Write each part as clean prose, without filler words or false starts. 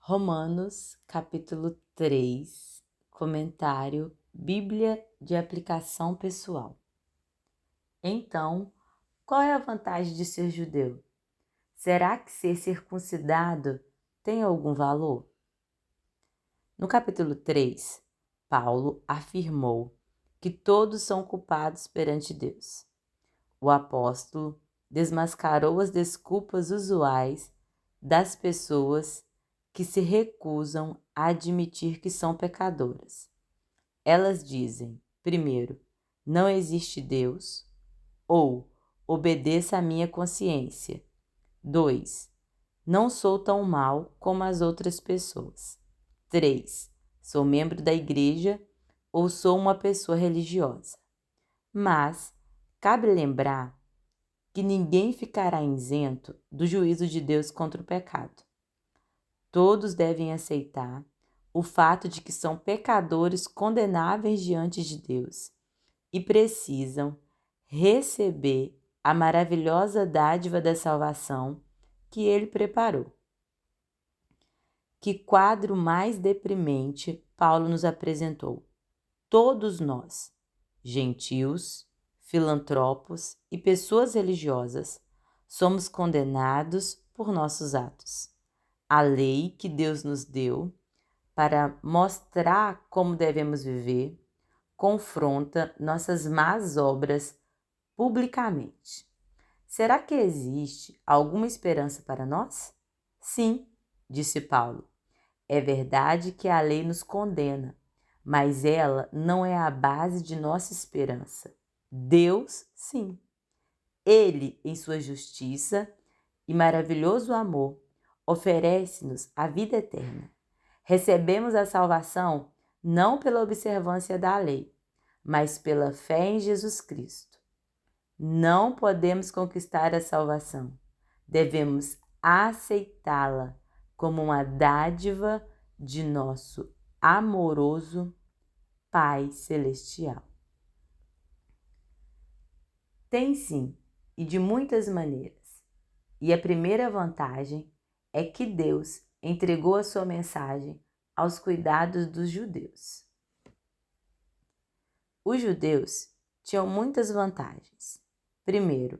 Romanos, capítulo 3, comentário, Bíblia de aplicação pessoal. Então, qual é a vantagem de ser judeu? Será que ser circuncidado tem algum valor? No capítulo 3, Paulo afirmou que todos são culpados perante Deus. O apóstolo desmascarou as desculpas usuais das pessoas que se recusam a admitir que são pecadoras. Elas dizem, primeiro, não existe Deus, ou obedeça à minha consciência. 2. Não sou tão mal como as outras pessoas. 3. Sou membro da igreja ou sou uma pessoa religiosa. Mas cabe lembrar que ninguém ficará isento do juízo de Deus contra o pecado. Todos devem aceitar o fato de que são pecadores condenáveis diante de Deus e precisam receber a maravilhosa dádiva da salvação que Ele preparou. Que quadro mais deprimente Paulo nos apresentou. Todos nós, gentios, filantropos e pessoas religiosas, somos condenados por nossos atos. A lei que Deus nos deu para mostrar como devemos viver confronta nossas más obras publicamente. Será que existe alguma esperança para nós? Sim, disse Paulo. É verdade que a lei nos condena, mas ela não é a base de nossa esperança. Deus, sim. Ele, em sua justiça e maravilhoso amor, oferece-nos a vida eterna. Recebemos a salvação não pela observância da lei, mas pela fé em Jesus Cristo. Não podemos conquistar a salvação. Devemos aceitá-la como uma dádiva de nosso amoroso Pai Celestial. Tem sim, e de muitas maneiras. E a primeira vantagem é que Deus entregou a sua mensagem aos cuidados dos judeus. Os judeus tinham muitas vantagens. Primeiro,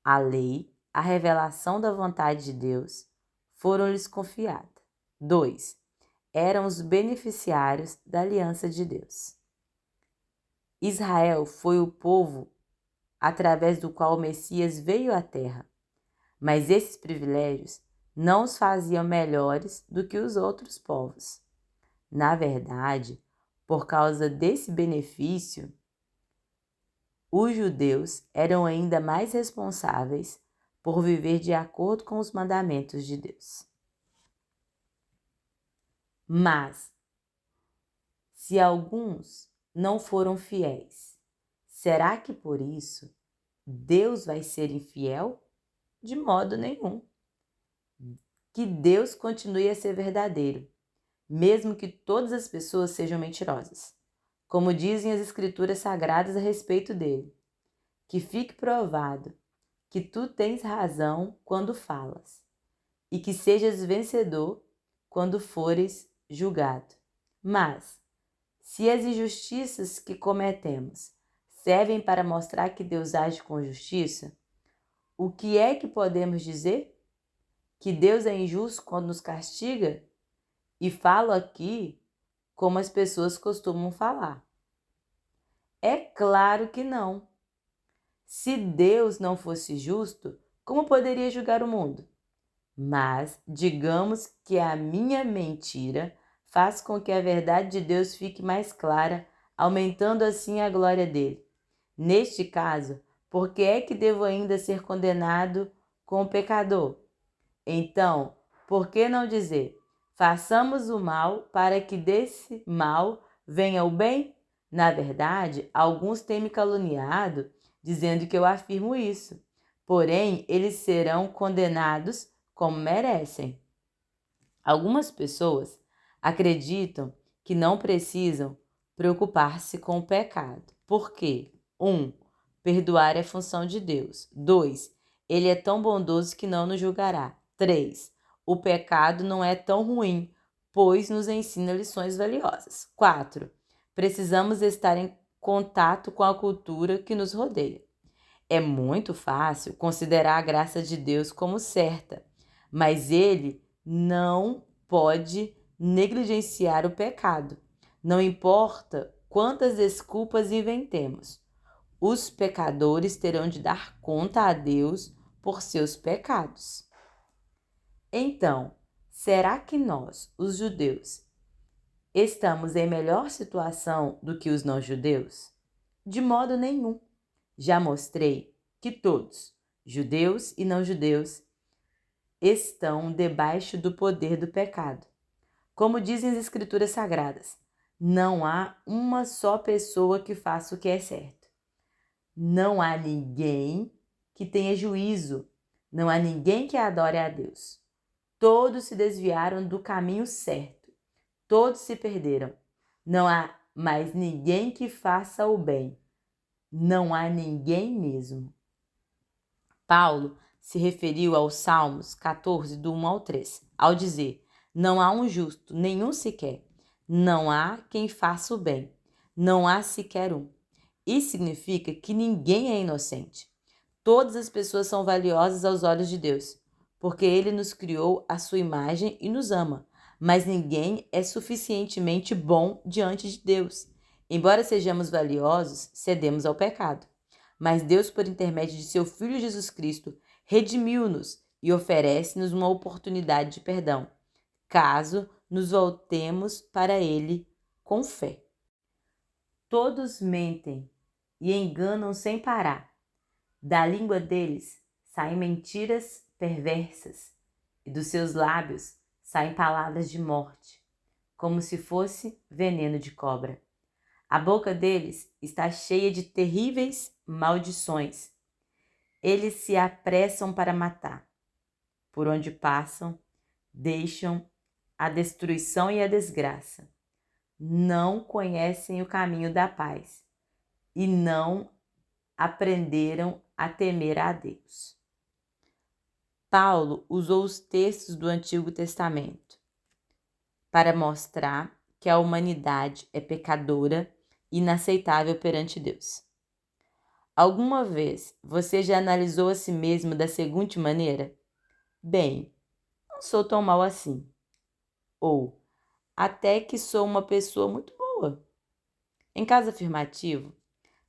a lei, a revelação da vontade de Deus, foram-lhes confiadas. 2. Eram os beneficiários da aliança de Deus. Israel foi o povo através do qual o Messias veio à terra, mas esses privilégios não os faziam melhores do que os outros povos. Na verdade, por causa desse benefício, os judeus eram ainda mais responsáveis por viver de acordo com os mandamentos de Deus. Mas, se alguns não foram fiéis, será que por isso Deus vai ser infiel? De modo nenhum. Que Deus continue a ser verdadeiro, mesmo que todas as pessoas sejam mentirosas, como dizem as Escrituras Sagradas a respeito dele. Que fique provado que tu tens razão quando falas, e que sejas vencedor quando fores julgado. Mas, se as injustiças que cometemos servem para mostrar que Deus age com justiça, o que é que podemos dizer? Que Deus é injusto quando nos castiga? E falo aqui como as pessoas costumam falar. É claro que não. Se Deus não fosse justo, como poderia julgar o mundo? Mas digamos que a minha mentira faz com que a verdade de Deus fique mais clara, aumentando assim a glória dele. Neste caso, por que é que devo ainda ser condenado com o pecador? Então, por que não dizer, façamos o mal para que desse mal venha o bem? Na verdade, alguns têm me caluniado, dizendo que eu afirmo isso. Porém, eles serão condenados como merecem. Algumas pessoas acreditam que não precisam preocupar-se com o pecado. Por quê? 1. Perdoar é função de Deus. 2. Ele é tão bondoso que não nos julgará. 3. O pecado não é tão ruim pois nos ensina lições valiosas. 4. Precisamos estar em contato com a cultura que nos rodeia. É muito fácil considerar a graça de Deus como certa, mas Ele não pode negligenciar o pecado. Não importa quantas desculpas inventemos, os pecadores terão de dar conta a Deus por seus pecados. Então, será que nós, os judeus, estamos em melhor situação do que os não-judeus? De modo nenhum. Já mostrei que todos, judeus e não-judeus, estão debaixo do poder do pecado. Como dizem as Escrituras Sagradas, não há uma só pessoa que faça o que é certo. Não há ninguém que tenha juízo. Não há ninguém que adore a Deus. Todos se desviaram do caminho certo. Todos se perderam. Não há mais ninguém que faça o bem. Não há ninguém mesmo. Paulo se referiu aos Salmos 14, do 1 ao 3, ao dizer: não há um justo, nenhum sequer. Não há quem faça o bem. Não há sequer um. Isso significa que ninguém é inocente. Todas as pessoas são valiosas aos olhos de Deus, porque Ele nos criou à sua imagem e nos ama. Mas ninguém é suficientemente bom diante de Deus. Embora sejamos valiosos, cedemos ao pecado. Mas Deus, por intermédio de seu Filho Jesus Cristo, redimiu-nos e oferece-nos uma oportunidade de perdão, caso nos voltemos para Ele com fé. Todos mentem e enganam sem parar. Da língua deles saem mentiras perversas, e dos seus lábios saem palavras de morte, como se fosse veneno de cobra. A boca deles está cheia de terríveis maldições. Eles se apressam para matar. Por onde passam, deixam a destruição e a desgraça. Não conhecem o caminho da paz e não aprenderam a temer a Deus. Paulo usou os textos do Antigo Testamento para mostrar que a humanidade é pecadora e inaceitável perante Deus. Alguma vez você já analisou a si mesmo da seguinte maneira? Bem, não sou tão mal assim. Ou, até que sou uma pessoa muito boa. Em caso afirmativo,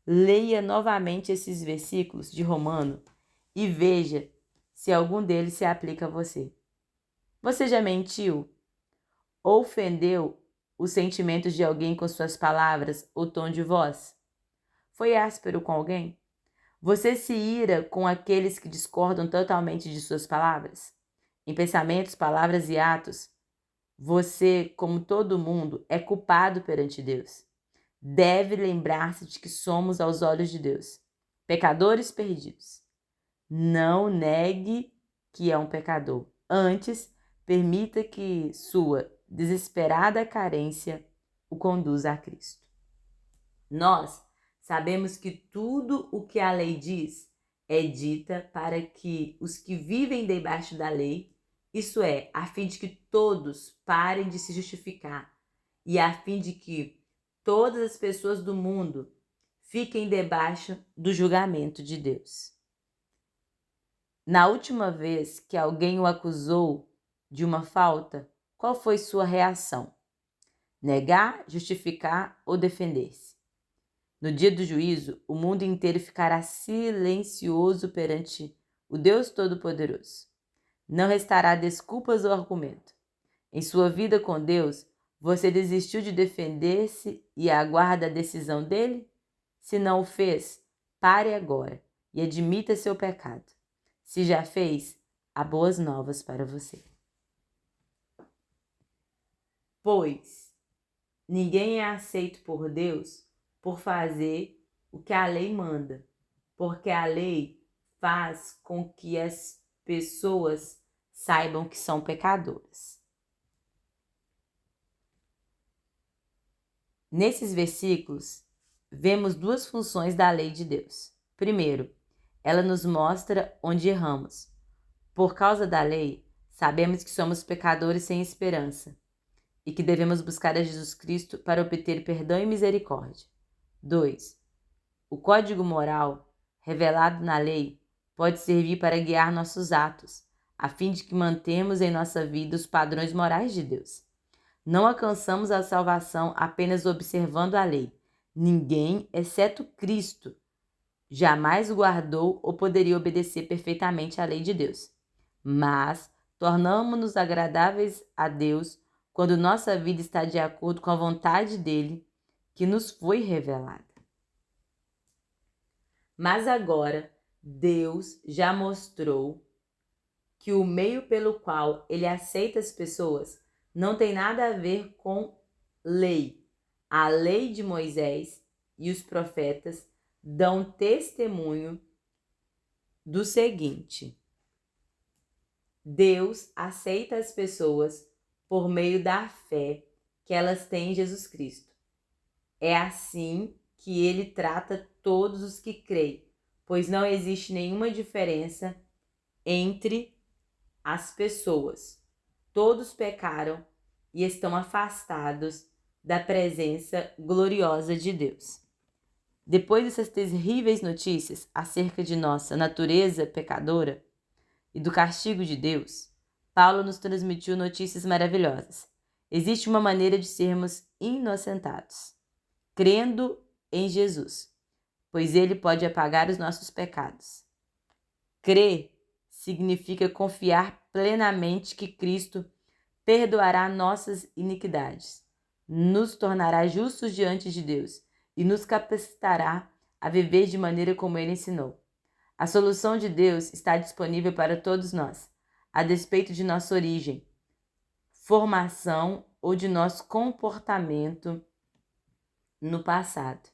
leia novamente esses versículos de Romano e veja se algum deles se aplica a você. Você já mentiu? Ou ofendeu os sentimentos de alguém com suas palavras ou tom de voz? Foi áspero com alguém? Você se ira com aqueles que discordam totalmente de suas palavras? Em pensamentos, palavras e atos, você, como todo mundo, é culpado perante Deus. Deve lembrar-se de que somos, aos olhos de Deus, pecadores perdidos. Não negue que é um pecador. Antes, permita que sua desesperada carência o conduza a Cristo. Nós sabemos que tudo o que a lei diz é dita para que os que vivem debaixo da lei, isso é, a fim de que todos parem de se justificar e a fim de que todas as pessoas do mundo fiquem debaixo do julgamento de Deus. Na última vez que alguém o acusou de uma falta, qual foi sua reação? Negar, justificar ou defender-se? No dia do juízo, o mundo inteiro ficará silencioso perante o Deus Todo-Poderoso. Não restará desculpas ou argumento. Em sua vida com Deus, você desistiu de defender-se e aguarda a decisão dele? Se não o fez, pare agora e admita seu pecado. Se já fez, há boas novas para você. Pois ninguém é aceito por Deus por fazer o que a lei manda, porque a lei faz com que as pessoas saibam que são pecadoras. Nesses versículos, vemos duas funções da lei de Deus. Primeiro, ela nos mostra onde erramos. Por causa da lei, sabemos que somos pecadores sem esperança. e que devemos buscar a Jesus Cristo para obter perdão e misericórdia. 2. O código moral, revelado na lei, pode servir para guiar nossos atos, a fim de que mantemos em nossa vida os padrões morais de Deus. Não alcançamos a salvação apenas observando a lei. Ninguém, exceto Cristo, jamais guardou ou poderia obedecer perfeitamente à lei de Deus. Mas tornamo-nos agradáveis a Deus quando nossa vida está de acordo com a vontade dele, que nos foi revelada. Mas agora, Deus já mostrou que o meio pelo qual ele aceita as pessoas não tem nada a ver com lei. A lei de Moisés e os profetas dão testemunho do seguinte: Deus aceita as pessoas por meio da fé que elas têm em Jesus Cristo. É assim que ele trata todos os que creem, pois não existe nenhuma diferença entre as pessoas. Todos pecaram e estão afastados da presença gloriosa de Deus. Depois dessas terríveis notícias acerca de nossa natureza pecadora e do castigo de Deus, Paulo nos transmitiu notícias maravilhosas. Existe uma maneira de sermos inocentados, crendo em Jesus, pois ele pode apagar os nossos pecados. Crer significa confiar plenamente que Cristo perdoará nossas iniquidades, nos tornará justos diante de Deus e nos capacitará a viver de maneira como ele ensinou. A solução de Deus está disponível para todos nós, a despeito de nossa origem, formação ou de nosso comportamento no passado.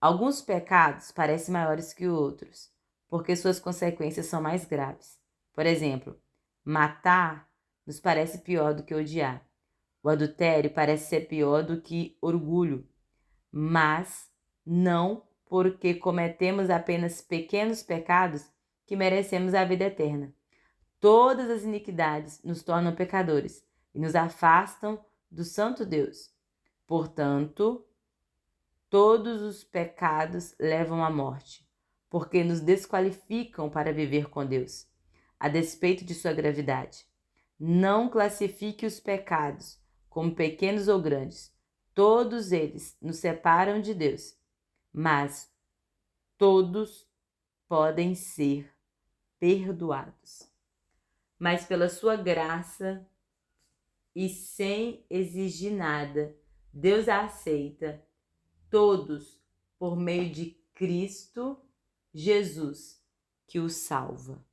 Alguns pecados parecem maiores que outros, porque suas consequências são mais graves. Por exemplo, matar nos parece pior do que odiar. O adultério parece ser pior do que orgulho, mas não porque cometemos apenas pequenos pecados que merecemos a vida eterna. Todas as iniquidades nos tornam pecadores e nos afastam do Santo Deus. Portanto, todos os pecados levam à morte, porque nos desqualificam para viver com Deus, a despeito de sua gravidade. Não classifique os pecados como pequenos ou grandes. Todos eles nos separam de Deus, mas todos podem ser perdoados. Mas pela sua graça e sem exigir nada, Deus aceita todos por meio de Cristo Jesus, que os salva.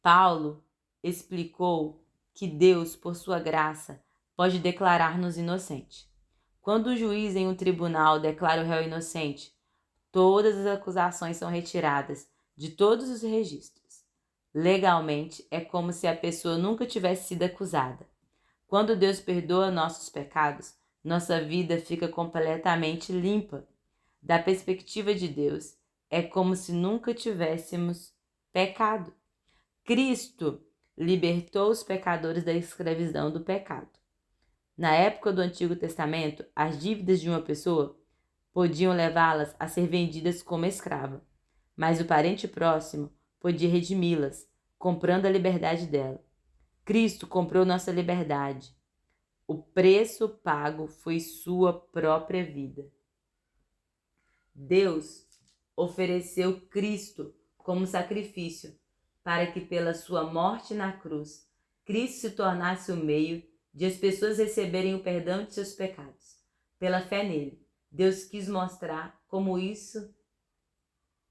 Paulo explicou que Deus, por sua graça, pode declarar-nos inocentes. Quando o juiz em um tribunal declara o réu inocente, todas as acusações são retiradas de todos os registros. Legalmente, é como se a pessoa nunca tivesse sido acusada. Quando Deus perdoa nossos pecados, nossa vida fica completamente limpa. Da perspectiva de Deus, é como se nunca tivéssemos pecado. Cristo libertou os pecadores da escravidão do pecado. Na época do Antigo Testamento, as dívidas de uma pessoa podiam levá-las a ser vendidas como escrava, mas o parente próximo podia redimi-las, comprando a liberdade dela. Cristo comprou nossa liberdade. O preço pago foi sua própria vida. Deus ofereceu Cristo como sacrifício para que pela sua morte na cruz, Cristo se tornasse o meio de as pessoas receberem o perdão de seus pecados. Pela fé nele, Deus quis mostrar como isso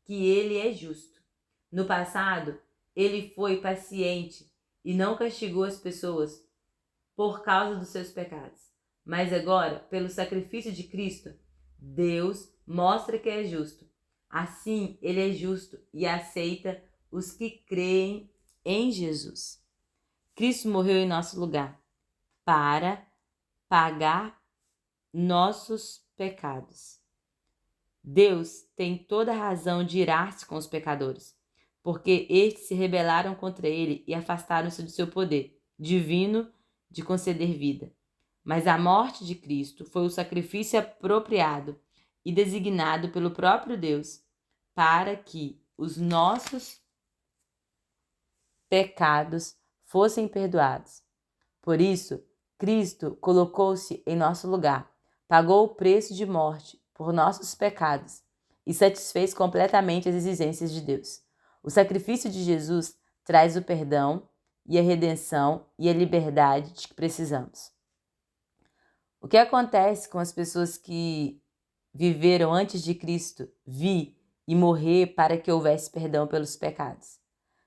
que ele é justo. No passado, ele foi paciente e não castigou as pessoas por causa dos seus pecados. Mas agora, pelo sacrifício de Cristo, Deus mostra que é justo. Assim, ele é justo e aceita os que creem em Jesus. Cristo morreu em nosso lugar para pagar nossos pecados. Deus tem toda a razão de irar-se com os pecadores. porque estes se rebelaram contra ele e afastaram-se do seu poder divino de conceder vida. Mas a morte de Cristo foi o sacrifício apropriado e designado pelo próprio Deus para que os nossos pecados fossem perdoados. Por isso, Cristo colocou-se em nosso lugar, pagou o preço de morte por nossos pecados e satisfez completamente as exigências de Deus. O sacrifício de Jesus traz o perdão e a redenção e a liberdade de que precisamos. O que acontece com as pessoas que viveram antes de Cristo vir e morrer para que houvesse perdão pelos pecados?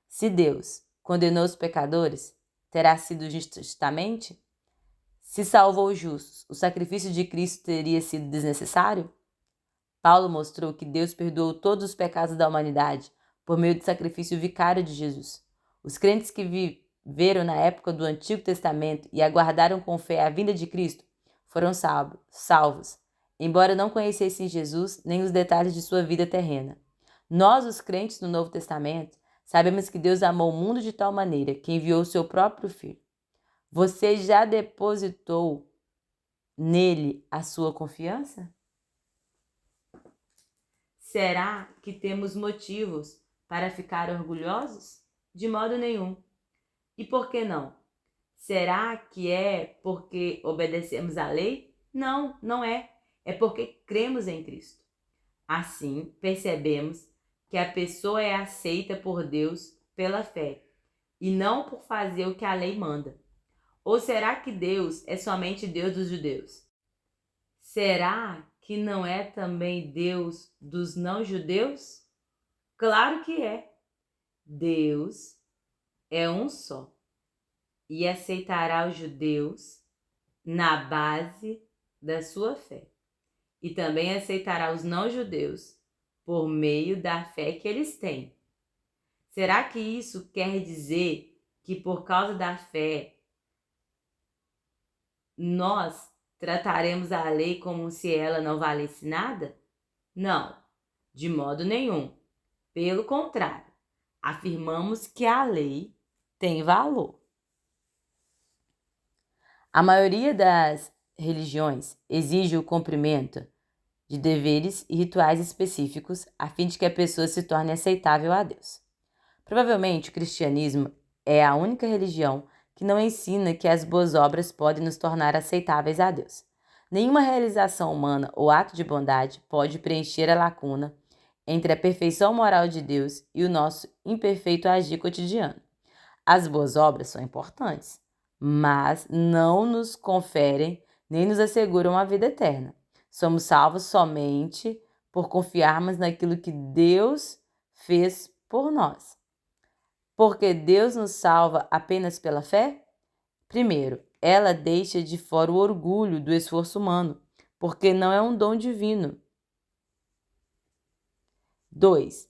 Se Deus condenou os pecadores, terá sido justamente? Se salvou os justos, o sacrifício de Cristo teria sido desnecessário? Paulo mostrou que Deus perdoou todos os pecados da humanidade por meio do sacrifício vicário de Jesus. Os crentes que viveram na época do Antigo Testamento e aguardaram com fé a vinda de Cristo foram salvos, embora não conhecessem Jesus nem os detalhes de sua vida terrena. Nós, os crentes do Novo Testamento, sabemos que Deus amou o mundo de tal maneira que enviou o seu próprio Filho. Você já depositou nele a sua confiança? Será que temos motivos para ficar orgulhosos? De modo nenhum. E por que não? Será que é porque obedecemos à lei? Não, não é. É porque cremos em Cristo. Assim, percebemos que a pessoa é aceita por Deus pela fé e não por fazer o que a lei manda. Ou será que Deus é somente Deus dos judeus? Será que não é também Deus dos não-judeus? Claro que é. Deus é um só e aceitará os judeus na base da sua fé. E também aceitará os não-judeus por meio da fé que eles têm. Será que isso quer dizer que por causa da fé nós trataremos a lei como se ela não valesse nada? Não, de modo nenhum. Pelo contrário, afirmamos que a lei tem valor. A maioria das religiões exige o cumprimento de deveres e rituais específicos a fim de que a pessoa se torne aceitável a Deus. Provavelmente o cristianismo é a única religião que não ensina que as boas obras podem nos tornar aceitáveis a Deus. Nenhuma realização humana ou ato de bondade pode preencher a lacuna entre a perfeição moral de Deus e o nosso imperfeito agir cotidiano. As boas obras são importantes, mas não nos conferem nem nos asseguram a vida eterna. Somos salvos somente por confiarmos naquilo que Deus fez por nós. Porque Deus nos salva apenas pela fé? Primeiro, ela deixa de fora o orgulho do esforço humano, porque não é um dom divino. 2.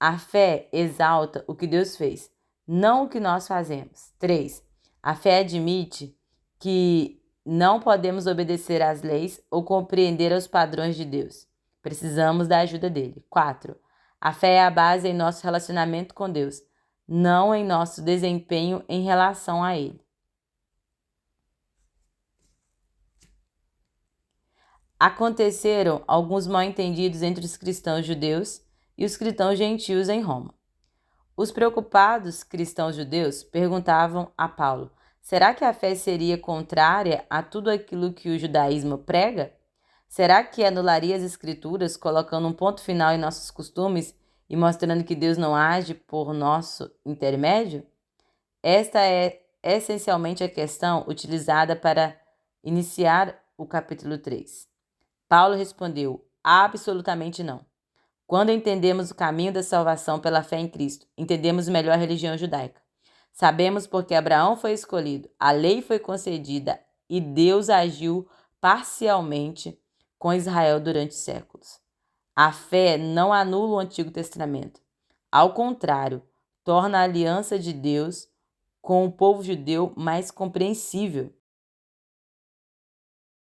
A fé exalta o que Deus fez, não o que nós fazemos. 3. A fé admite que não podemos obedecer às leis ou compreender os padrões de Deus. Precisamos da ajuda dele. 4. A fé é a base em nosso relacionamento com Deus, não em nosso desempenho em relação a Ele. Aconteceram alguns mal-entendidos entre os cristãos judeus e os cristãos gentios em Roma. Os preocupados cristãos judeus perguntavam a Paulo: será que a fé seria contrária a tudo aquilo que o judaísmo prega? Será que anularia as escrituras, colocando um ponto final em nossos costumes e mostrando que Deus não age por nosso intermédio? Esta é essencialmente a questão utilizada para iniciar o capítulo 3. Paulo respondeu: absolutamente não. Quando entendemos o caminho da salvação pela fé em Cristo, entendemos melhor a religião judaica. Sabemos porque Abraão foi escolhido, a lei foi concedida e Deus agiu parcialmente com Israel durante séculos. A fé não anula o Antigo Testamento. Ao contrário, torna a aliança de Deus com o povo judeu mais compreensível.